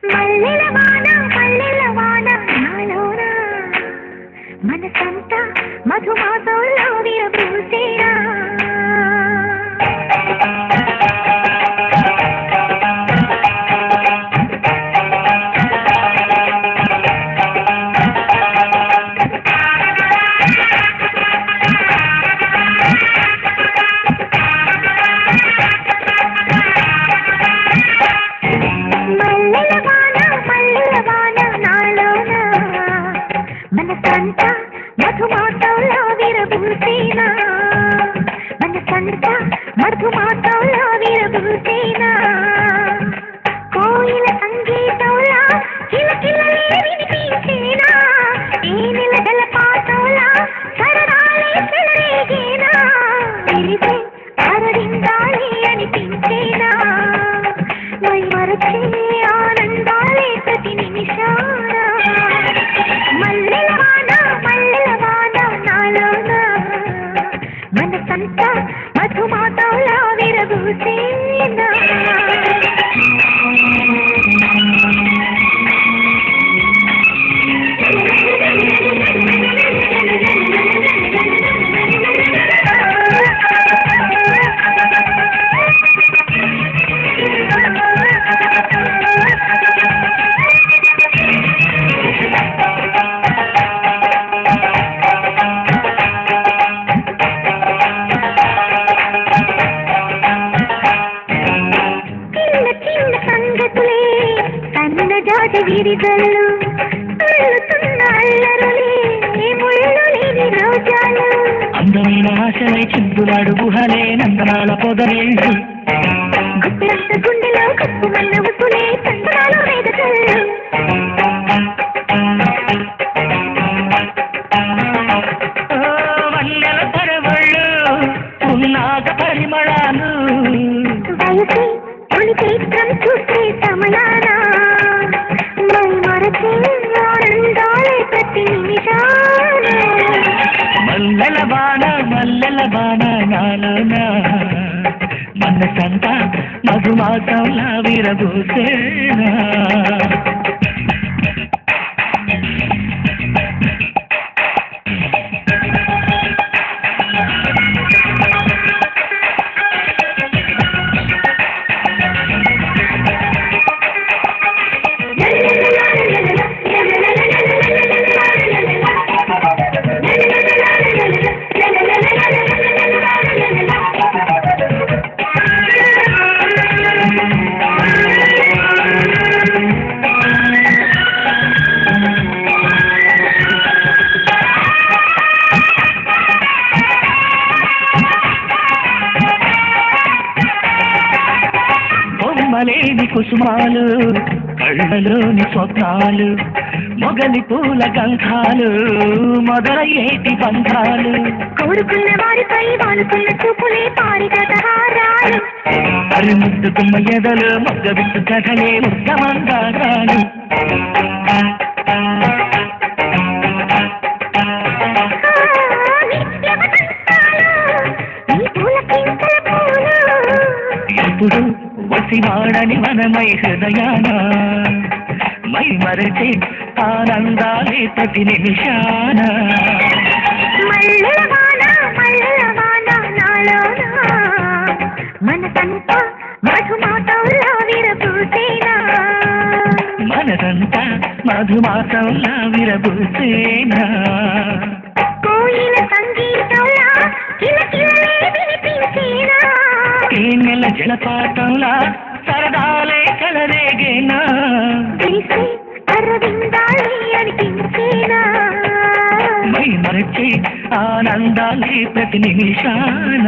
మల్లెల వాన మల్లెల వాన నాలోన మనసంతా మధుమాసంలో విరబూసేనా మనసంతా మధుమాసంలో విరబూసేనా మనసంతా మధుమాసంలో విరబూసేనా కోయిల సంగీతంలా కిలకిలలే వినిపించేనా తేనెల జలపాతంలా సరదాలే చెలరేగేనా తిరిగే అరవిందాలే అనిపించేనా మై మరచే ఆనందాలే ప్రతి నిమిషాన మల్లెల వాన నాలోన మనసంతా మధుమాసంలో విరబూసేనా విరిగల్లు అల్లుతున్న అల్లరులే ముళ్ళు లేని రోజాలు అందమైన ఆశలై చిందులాడు గుహలే నందనాల పొదరేళ్ళు గుప్పెంత గుండెలో కప్పుమన్న ఉసులే తందనాలు వేదకల్లు వల్లెల పరవళ్ళు ఉన్నాగ పరిమళాలు వయసి తొలి చైత్రం చూస్తే సమయానా ఆనందాలే ప్రతి నిమిషాన మల్లెల బాణ నాలోన మనసంతా మధుమాసంలా విరబూసేనా లేని కుసుమాలు కళ్ళలోని స్వప్నాలు మొగలి పూల గంధాలు మొదలయ్యేటి బంధాలు కోరుకున్న వారిపై వాడుకున్న చూపులే పారిగతహారాలు అరి ముద్దుకున్న ఎదలు మొగ్గ విత్తు కథలే ముద్దమందారాలు ఎప్పుడు వసివాడని మనమై హృదయాన మై మరచే ఆనందాలే ప్రతి నిమిషాన మల్లెల వాన నాలోన మనసంతా మధుమాసంలో విరబూసేనా మనసంతా మధుమాసంలా విరబూసేనా కోయిల సంగీతంలా కిలకిలలే వినిపించేనా తేనెల జలపాతంలా సరదాలే కలరేగేనా తెలిసి అరవిందాలే అనిపించేనా మై మరచే ఆనందాలే ప్రతి నిమిషాన